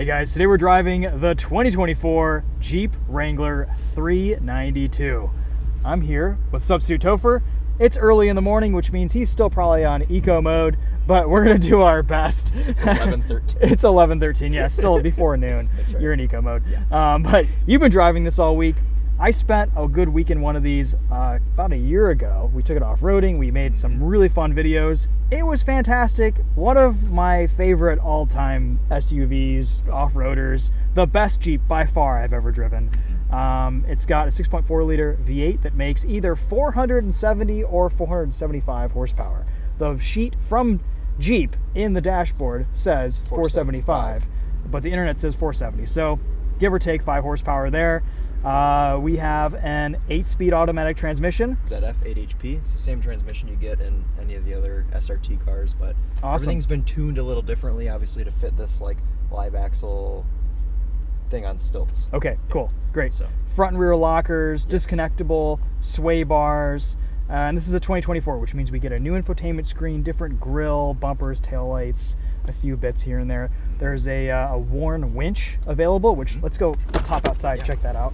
Hey guys, today we're driving the 2024 Jeep Wrangler 392. I'm here with substitute Topher. It's early in the morning, which means he's still probably on eco mode, but we're gonna do our best. It's 11:13. It's 11:13, yeah, still before noon. That's right. You're in eco mode. Yeah. But you've been driving this all week. I spent a good week in one of these about a year ago. We took it off-roading. We made some really fun videos. It was fantastic. One of my favorite all-time SUVs, off-roaders. The best Jeep by far I've ever driven. It's got a 6.4 liter V8 that makes either 470 or 475 horsepower. The sheet from Jeep in the dashboard says 475, but the internet says 470. So give or take 5 horsepower there. We have an 8-speed automatic transmission. ZF 8HP. It's the same transmission you get in any of the other SRT cars, but Awesome. Everything's been tuned a little differently, obviously, to fit this like live axle thing on stilts. Okay, cool, great. So. Front and rear lockers, Yes. disconnectable, sway bars. And this is a 2024, which means we get a new infotainment screen, different grille, bumpers, taillights, a few bits here and there. There's a worn winch available, which let's hop outside, Yeah. check that out.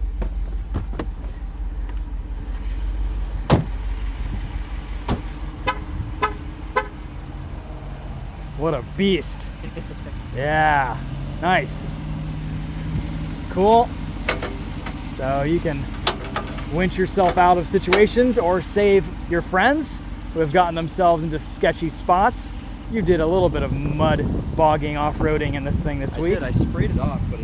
What a beast. Yeah, nice. Cool. So you can winch yourself out of situations or save your friends who have gotten themselves into sketchy spots. You did a little bit of mud bogging off-roading in this thing this week. I sprayed it off, but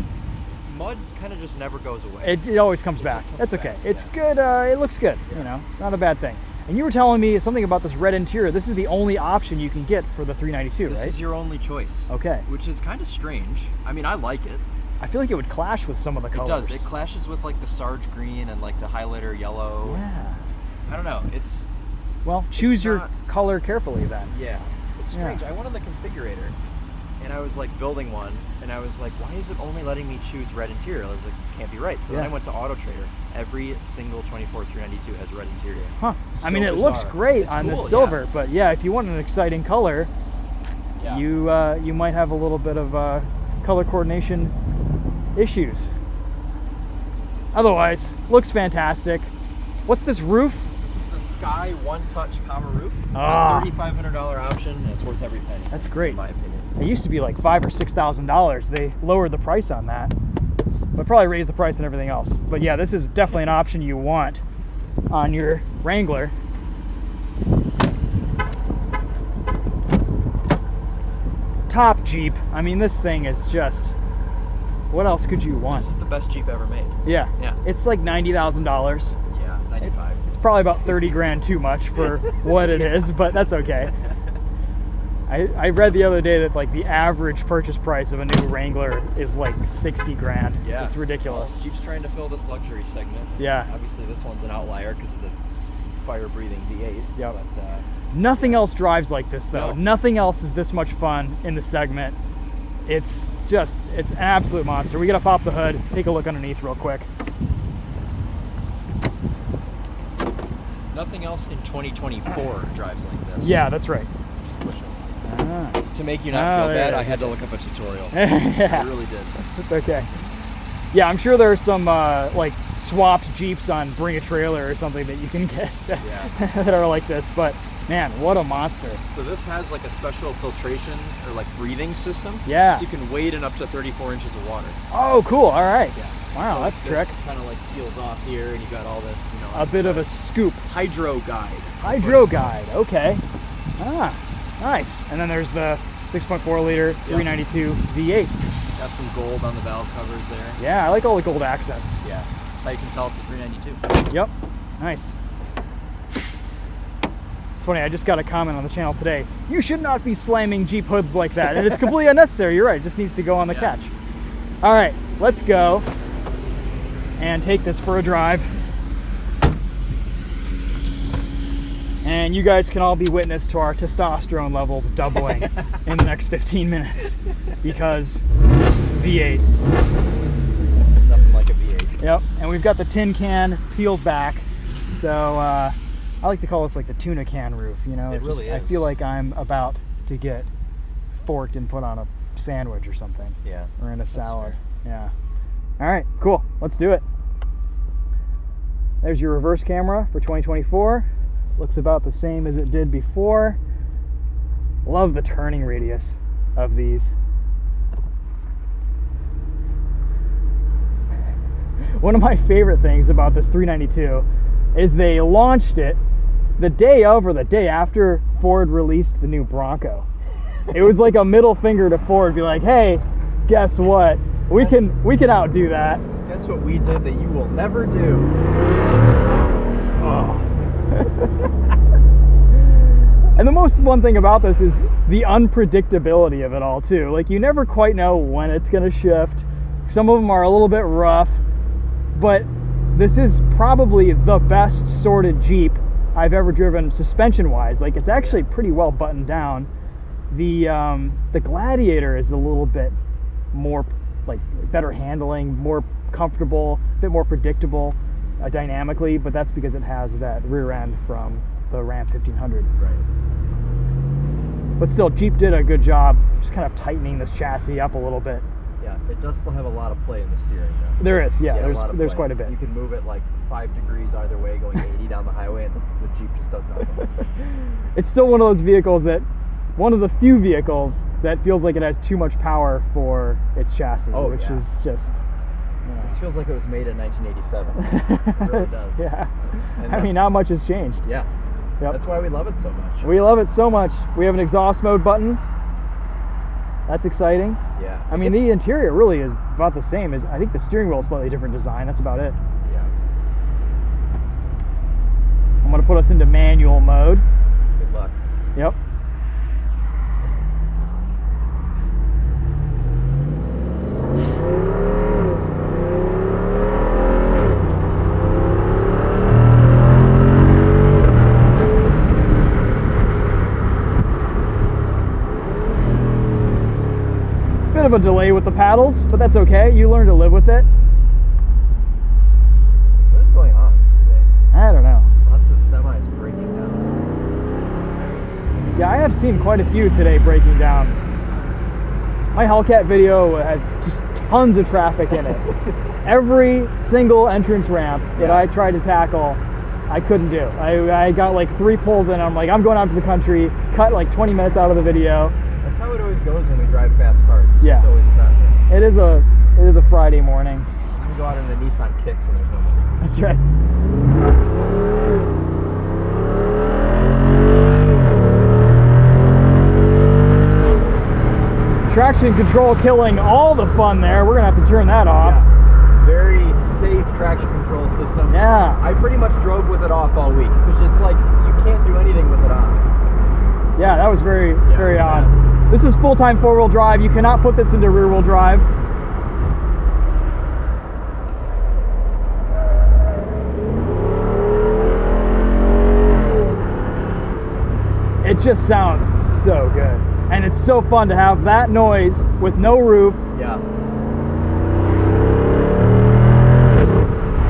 mud kind of just never goes away. It always comes back. That's okay. It's good. It looks good. Yeah. You know, not a bad thing. And you were telling me something about this red interior. This is the only option you can get for the 392, right? This is your only choice. Okay. Which is kind of strange. I mean, I like it. I feel like it would clash with some of the colors. It does. It clashes with like the Sarge green and like the highlighter yellow. Yeah. I don't know. It's Well, choose your not- color carefully then. Yeah, it's strange. Yeah. I went on the configurator, and I was like building one, and I was like, why is it only letting me choose red interior? I was like, this can't be right. So then Yeah. I went to Auto Trader. Every single 24 392 has red interior. Huh. I So mean, it looks bizarre. great It's on cool, this silver, yeah. but yeah, if you want an exciting color, Yeah. you might have a little bit of color coordination issues. Otherwise, looks fantastic. What's this roof? This is the Sky One Touch Power Roof. It's Ah. a $3,500 option, and it's worth every penny. That's great. in my opinion. It used to be like $5,000 or $6,000. They lowered the price on that, but probably raised the price on everything else. But yeah, this is definitely an option you want on your Wrangler. Top Jeep. I mean, this thing is just, what else could you want? This is the best Jeep ever made. Yeah. Yeah. It's like $90,000. Yeah, 95. It's probably about 30 grand too much for what it is, but that's okay. I read the other day that like the average purchase price of a new Wrangler is like 60 grand. Yeah. It's ridiculous. Well, Jeep's trying to fill this luxury segment. Yeah. Obviously, this one's an outlier because of the fire-breathing V8. Yep. But, Nothing else drives like this though. No. Nothing else is this much fun in the segment. It's an absolute monster. We gotta pop the hood, take a look underneath real quick. nothing else in 2024 drives like this. Yeah, that's right. Just push it. Ah. To make you not feel there bad, it I is. had to look up a tutorial. Yeah. I really did. It's okay. Yeah, I'm sure there's some like swapped Jeeps on Bring a Trailer or something that you can get Yeah. that are like this, but man, what a monster. So this has like a special filtration or like breathing system. Yeah. So you can wade in up to 34 inches of water. Oh, cool. All right. Yeah. Wow, So that's trick. kind of like seals off here, and you got all this, you know. A bit of a scoop. hydro guide. That's what Hydro it's called. guide. Okay. Ah, nice. And then there's the 6.4 liter 392 V8. Got some gold on the valve covers there. Yeah, I like all the gold accents. Yeah. That's how you can tell it's a 392. Yep. Nice. It's funny, I just got a comment on the channel today. You should not be slamming Jeep hoods like that. And it's completely unnecessary. You're right. It just needs to go on the catch. All right, let's go and take this for a drive. And you guys can all be witness to our testosterone levels doubling in the next 15 minutes because V8. It's nothing like a V8. Yep, and we've got the tin can peeled back. So I like to call this like the tuna can roof, you know? It really I is. feel like I'm about to get forked and put on a sandwich or something. Yeah. Or in a salad. fair. Yeah. All right, cool. Let's do it. There's your reverse camera for 2024. Looks about the same as it did before. Love the turning radius of these. One of my favorite things about this 392 is they launched it the day of or the day after Ford released the new Bronco. It was like a middle finger to Ford, be like, hey, guess what? We can outdo that. Guess what we did that you will never do? Oh. And the most fun thing about this is the unpredictability of it all too. Like, you never quite know when it's gonna shift. Some of them are a little bit rough, but this is probably the best sorted Jeep I've ever driven suspension wise. Like, it's actually pretty well buttoned down. The Gladiator is a little bit more, like, better handling, more comfortable, a bit more predictable dynamically, but that's because it has that rear end from the Ram 1500. Right. But still, Jeep did a good job just kind of tightening this chassis up a little bit. Yeah, it does still have a lot of play in the steering, though. There is, yeah, a lot of there's play. quite a bit. You can move it like 5 degrees either way, going 80 down the highway, and the Jeep just does nothing. It's still one of those vehicles that, one of the few vehicles that feels like it has too much power for its chassis, which is just... This feels like it was made in 1987. It really does. Yeah. And I mean, not much has changed. Yeah. Yep. That's why we love it so much. We love it so much. We have an exhaust mode button. That's exciting. Yeah. I mean, the interior really is about the same. I think the steering wheel is slightly different design. That's about it. Yeah. I'm going to put us into manual mode. Good luck. Yep. Bit of a delay with the paddles, but that's okay. You learn to live with it. What is going on today? I don't know. Lots of semis breaking down. Yeah, I have seen quite a few today breaking down. My Hellcat video had just tons of traffic in it. Every single entrance ramp that I tried to tackle, I couldn't do. I got like 3 pulls in. I'm like, I'm going out to the country, cut like 20 minutes out of the video. That's how it always goes when we drive fast cars. It's Yeah. just always traffic. It is a Friday morning. You can go out in a Nissan Kicks and there's nobody. That's right. Traction control killing all the fun there. We're gonna have to turn that off. Yeah. Very safe traction control system. Yeah. I pretty much drove with it off all week because it's like you can't do anything with it on. Yeah, that was very it's odd. bad. This is full-time 4-wheel drive. You cannot put this into rear-wheel drive. It just sounds so good. And it's so fun to have that noise with no roof. Yeah.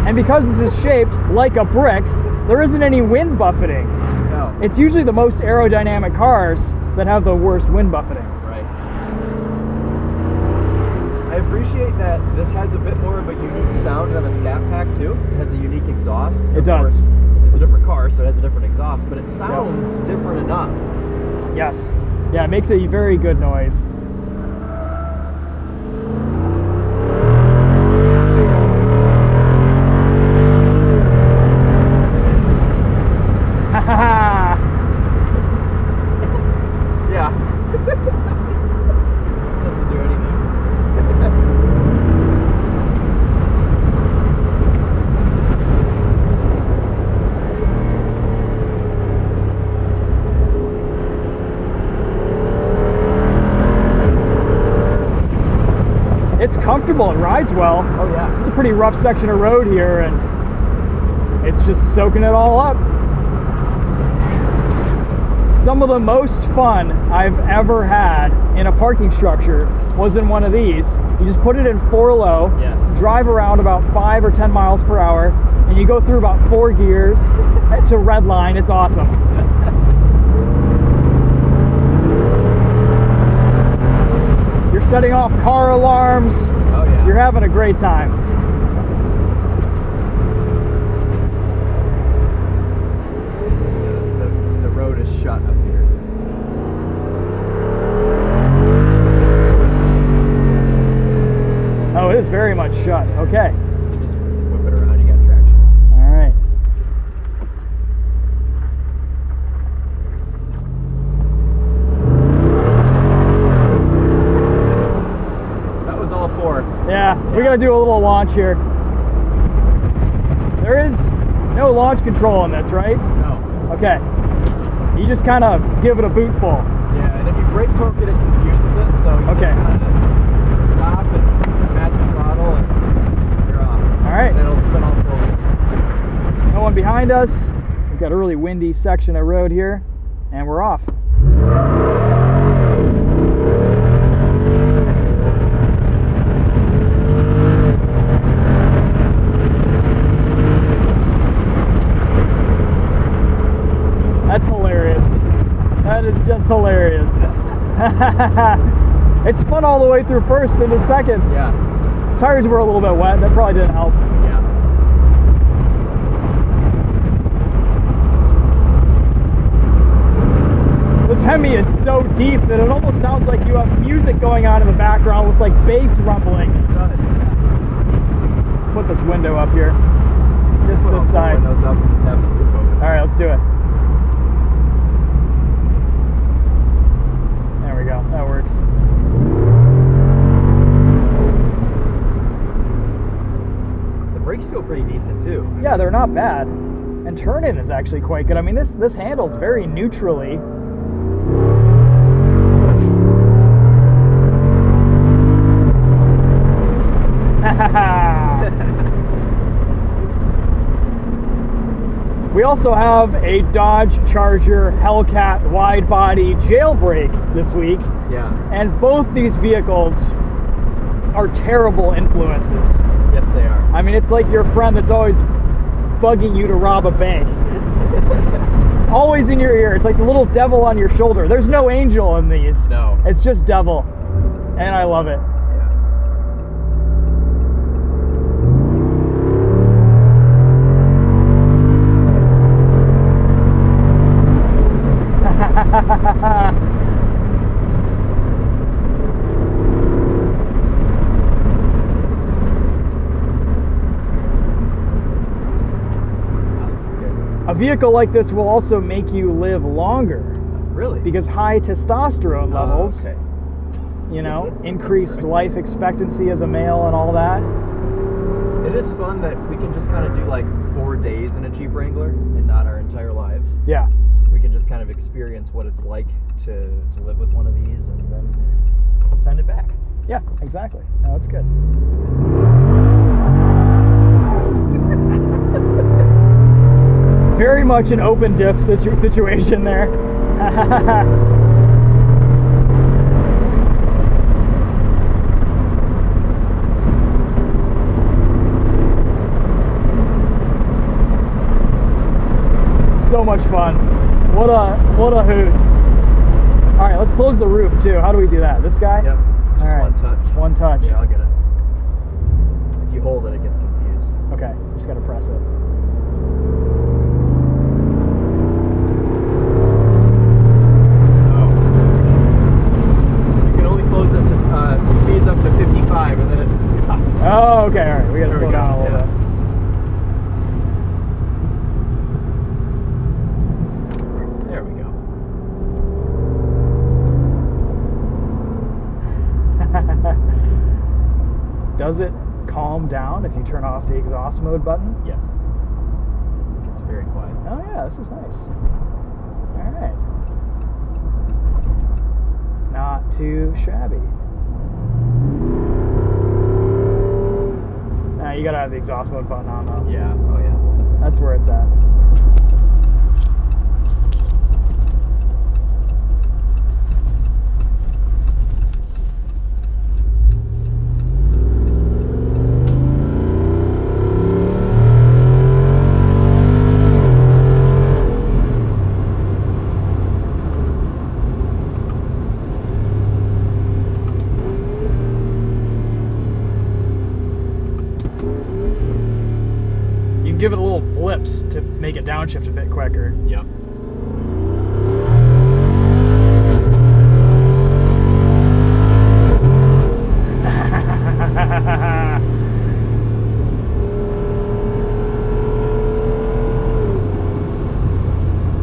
And because this is shaped like a brick, there isn't any wind buffeting. No. It's usually the most aerodynamic cars that have the worst wind buffeting. Right. I appreciate that this has a bit more of a unique sound than a Scat Pack too. It has a unique exhaust. It does. Course, it's a different car, so it has a different exhaust, but it sounds different enough. Yes. Yeah, it makes a very good noise. Yeah. This doesn't do anything. It's comfortable, it rides well. Oh yeah. It's a pretty rough section of road here, and it's just soaking it all up. Some of the most fun I've ever had in a parking structure was in one of these. You just put it in 4-low, Yes. drive around about 5 or 10 miles per hour, and you go through about 4 gears to red line. It's awesome. You're setting off car alarms. Oh yeah. You're having a great time. The road is shut up here. Oh, it is very much shut. Okay. You just whip it around, you got traction. All right. That was all four. Yeah, we're gonna do a little launch here. There is no launch control on this, right? No. Okay. You just kind of give it a boot full. Yeah, and if you brake torque it, it confuses it. So you Okay. just kind of stop and at the throttle, and you're off. All right. And it'll spin all four wheels. No one behind us. We've got a really windy section of road here, and we're off. That's hilarious. That is just hilarious. It spun all the way through first into second. Yeah. Tires were a little bit wet. That probably didn't help. Yeah. This Hemi is so deep that it almost sounds like you have music going on in the background with like bass rumbling. It does. Yeah. Put this window up here. Just Put all this four side. windows up and just have the roof open. All right, let's do it. There we go. That works. The brakes feel pretty decent too. Yeah, they're not bad. And turn-in is actually quite good. I mean, this handles very neutrally. We also have a Dodge Charger Hellcat wide body jailbreak this week, Yeah. and both these vehicles are terrible influences. Yes, they are. I mean, it's like your friend that's always bugging you to rob a bank. Always in your ear. It's like the little devil on your shoulder. There's no angel in these. No. It's just devil. And I love it. A vehicle like this will also make you live longer Really? because high testosterone levels, okay. you know, increased life expectancy as a male and all that. It is fun that we can just kind of do like 4 days in a Jeep Wrangler and not our entire lives. Yeah. We can just kind of experience what it's like to live with one of these and then send it back. Yeah, exactly. No, that's good. Very much an open diff situation there. So much fun. What a hoot. All right, let's close the roof too. How do we do that? This guy? Yep. Just All right. one touch. One touch. Yeah, I'll get it. If you hold it, it gets confused. Okay, just gotta press it. Oh. You can only close it to speeds up to 55 and then it stops. Oh, okay, all right. We gotta There we slow go, down a little yeah. bit. There we go. Does it calm down if you turn off the exhaust mode button? Yes. It gets very quiet. Oh yeah, this is nice. All right. Not too shabby. Nah, you gotta have the exhaust mode button on though. Yeah. Oh yeah. That's where it's at. give it a little blips to make it downshift a bit quicker. Yep.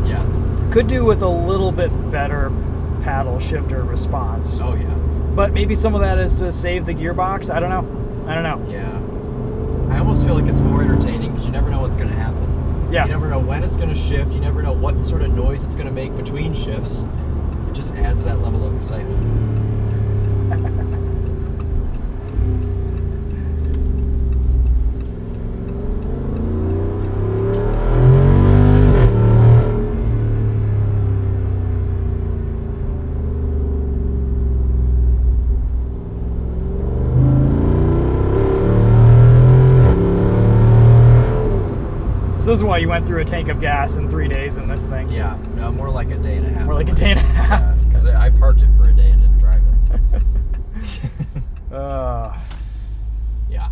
Yeah. Could do with a little bit better paddle shifter response. Oh yeah. But maybe some of that is to save the gearbox. I don't know. Yeah. I almost feel like it's more entertaining because you never know what's going to happen. Yeah. You never know when it's going to shift. You never know what sort of noise it's going to make between shifts. It just adds that level of excitement. So this is why you went through a tank of gas in 3 days in this thing. Yeah, no, more like a day and a half. More like a day and a half. Because I parked it for a day and didn't drive it. Yeah.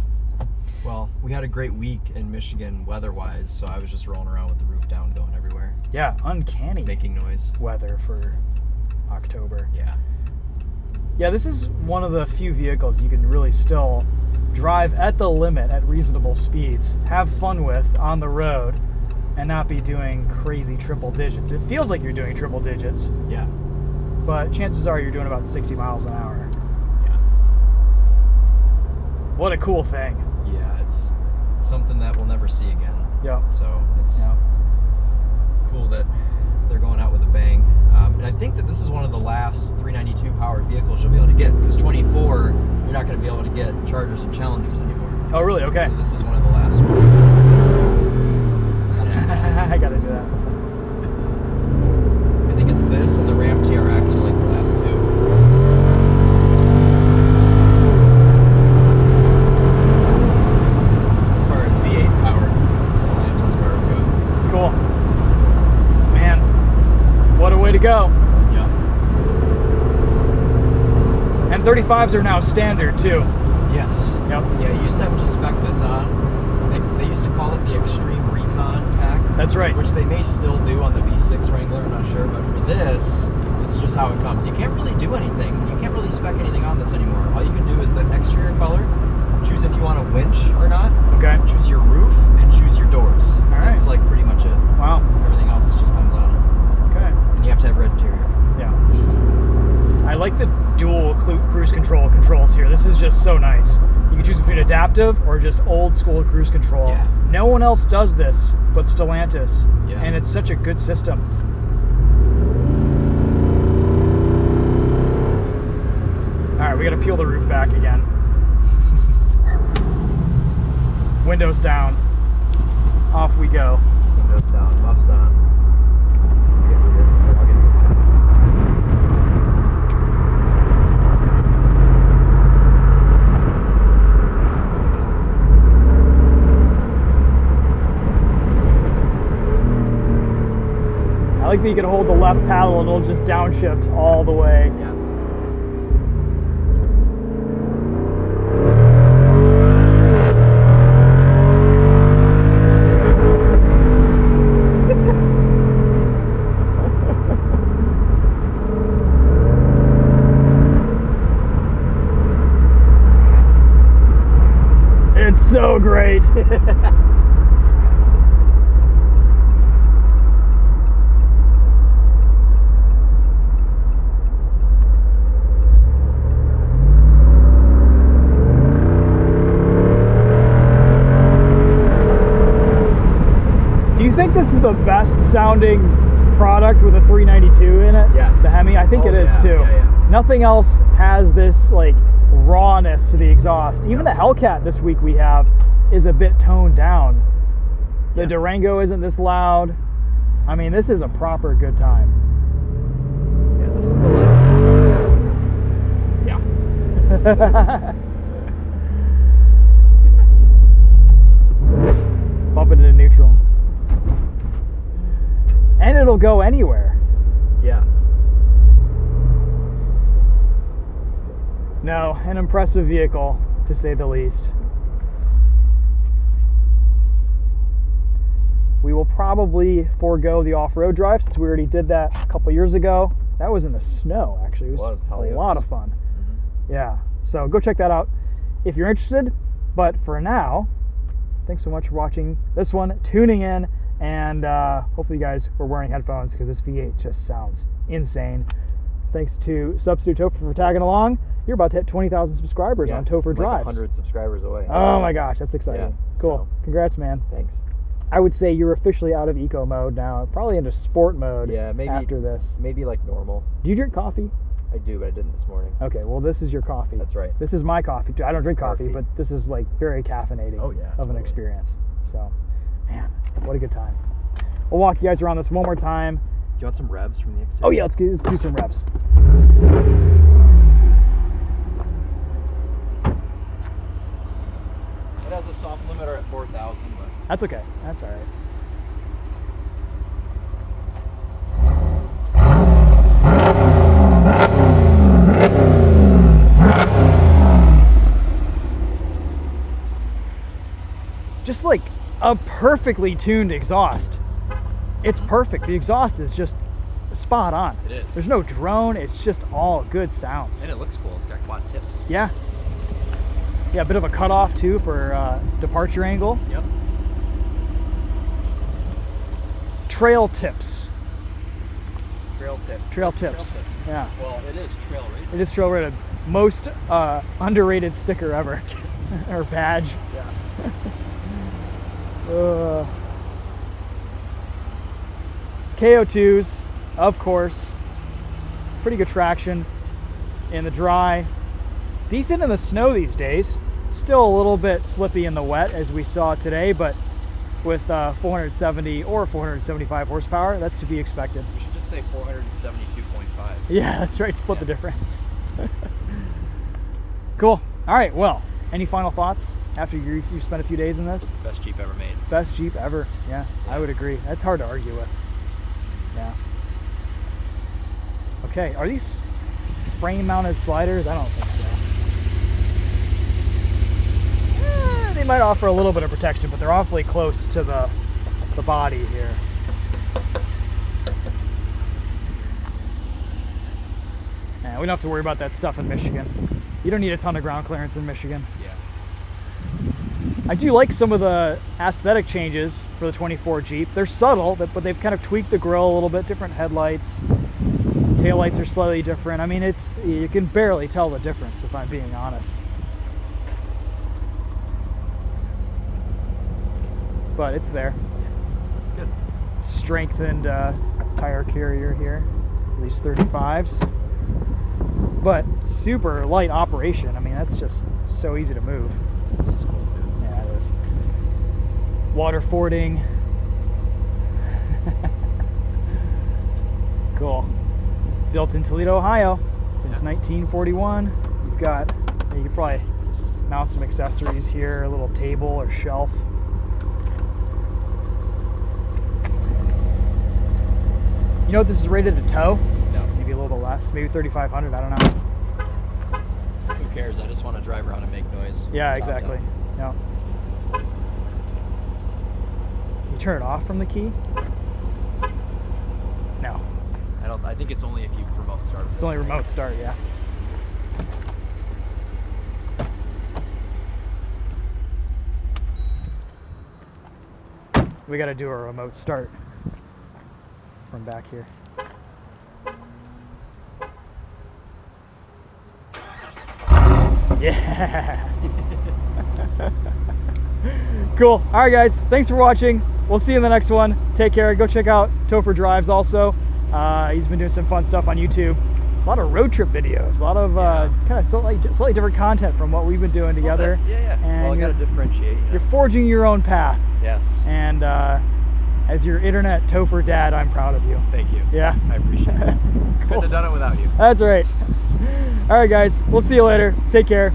Well, we had a great week in Michigan weather-wise, so I was just rolling around with the roof down, going everywhere. Yeah, uncanny Making noise. weather for October. Yeah. Yeah, this is one of the few vehicles you can really still drive at the limit at reasonable speeds, have fun with on the road, and not be doing crazy triple digits. It feels like you're doing triple digits, Yeah. but chances are you're doing about 60 miles an hour. Yeah. What a cool thing. Yeah, it's something that we'll never see again. Yeah. So it's Yeah. cool that they're going out with a bang. And I think that this is one of the last 392 powered vehicles you'll be able to get, because 24, you're not going to be able to get Chargers and Challengers anymore. Oh, really? Okay. So this is one of the last ones. I gotta do that. I think it's this and the Ram TRX are like the last two. As far as V8 powered Stellantis cars go. Cool. Man, what a way to go. Yeah. And 35s are now standard, too. Yes. Yep. Yeah, you used to have to spec this on. They used to call it the Extreme Recon pack. That's right. Which they may still do on the V6 Wrangler, I'm not sure. But for this is just how it comes. You can't really do anything. You can't really spec anything on this anymore. All you can do is the exterior color, choose if you want a winch or not, Okay. choose your roof, and choose your doors. right. That's like pretty much it. Wow. Everything else just comes on it. Okay. And you have to have red interior. Yeah. I like the dual cruise control controls here. This is just so nice. You can choose between adaptive or just old school cruise control. Yeah. No one else does this but Stellantis. Yeah. And it's such a good system. All right, we got to peel the roof back again. Windows down. Off we go. Windows down, muffs on. I'll get this set. I like that you can hold the left paddle and it'll just downshift all the way. Yes. It's so great. Do you think this is the best sounding product with a 392 in it? Yes. The Hemi? I think Oh, it is yeah, too. yeah, yeah. Nothing else has this like rawness to the exhaust. Even the Hellcat this week we have is a bit toned down. The Yeah. Durango isn't this loud. I mean, this is a proper good time. Yeah, this is the level. Yeah. Bump it into neutral. And it'll go anywhere. Yeah. No, an impressive vehicle, to say the least. probably forego the off-road drive since we already did that a couple years ago. That was in the snow, actually. It was a lot of fun. Yeah, so go check that out if you're interested. But for now, thanks so much for watching this one, tuning in, and hopefully you guys were wearing headphones because this V8 just sounds insane. Thanks to Substitute TOPher for tagging along. You're about to hit 20,000 subscribers on TOPher Drives. 100 subscribers away. Oh my gosh, that's exciting. Yeah, cool. so. Congrats, man. Thanks. I would say you're officially out of eco mode now, probably into sport mode after this. Maybe like normal. Do you drink coffee? I do, but I didn't this morning. Okay, well this is your coffee. That's right. This is my coffee too. I don't drink coffee, but this is like very caffeinating of an experience. So, man, what a good time. We'll walk you guys around this one more time. Do you want some revs from the exterior? Oh yeah, let's do some revs. It has a soft limiter at 4,000, but that's okay. That's all right. Just like a perfectly tuned exhaust. It's perfect. The exhaust is just spot on. It is. There's no drone. It's just all good sounds. And it looks cool. It's got quad tips. Yeah. Yeah, a bit of a cutoff too for departure angle. Yep. Trail tips. Trail tips. Trail tips. Yeah. Well, it is trail rated. It is trail rated. Most underrated sticker ever. Or badge. Yeah. KO2s, of course. Pretty good traction in the dry. Decent in the snow these days. Still a little bit slippy in the wet as we saw today, but with 470 or 475 horsepower, that's to be expected. We should just say 472.5. Yeah, that's right. Split the difference. Cool. All right. Well, any final thoughts after you spent a few days in this? Best Jeep ever made. Best Jeep ever. Yeah, I would agree. That's hard to argue with. Yeah. Okay. Are these frame-mounted sliders? I don't think so. They might offer a little bit of protection, but they're awfully close to the body here. Yeah, we don't have to worry about that stuff in Michigan. You don't need a ton of ground clearance in Michigan. Yeah. I do like some of the aesthetic changes for the 24 Jeep. They're subtle, but they've kind of tweaked the grille a little bit, different headlights. Taillights are slightly different. I mean, you can barely tell the difference if I'm being honest. But it's there. Looks good. Strengthened tire carrier here, at least 35s. But super light operation. I mean, that's just so easy to move. This is cool too. Yeah, it is. Water fording. Cool. Built in Toledo, Ohio since 1941. You've got, you could probably mount some accessories here, a little table or shelf. You know what this is rated to tow? No. Maybe a little bit less, maybe 3,500, I don't know. Who cares? I just want to drive around and make noise. Yeah, exactly. No. You turn it off from the key? No. I think it's only if you remote start. It's only remote start, yeah. We got to do a remote start from back here. Yeah. Cool. All right, guys. Thanks for watching. We'll see you in the next one. Take care. Go check out TOPher Drives also. He's been doing some fun stuff on YouTube. A lot of road trip videos. A lot of kind of slightly different content from what we've been doing together. Yeah. And well, I got to differentiate. You're forging your own path. Yes. And as your internet TOPher dad, I'm proud of you. Thank you. Yeah. I appreciate it. Cool. Couldn't have done it without you. That's right. All right, guys. We'll see you later. Take care.